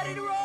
ready to roll!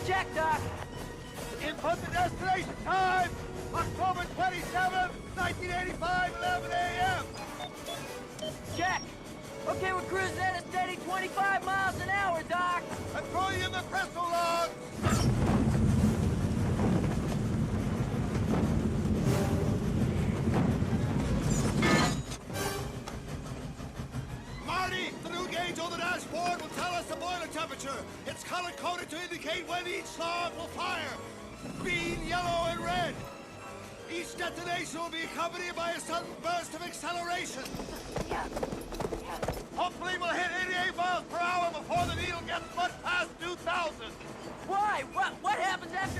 Check, Doc. Input the destination time! October 27th, 1985, 11 a.m. Check. Okay, we're cruising at a steady 25 miles an hour, Doc. I'm throwing in the crystal logs! Marty, the new gauge on the dashboard will tell us the boiler temperature. It's color-coded to indicate when each log will fire. Green, yellow, and red. Each detonation will be accompanied by a sudden burst of acceleration. Hopefully we'll hit 88 miles per hour before the needle gets much past 2,000. Why? What happens after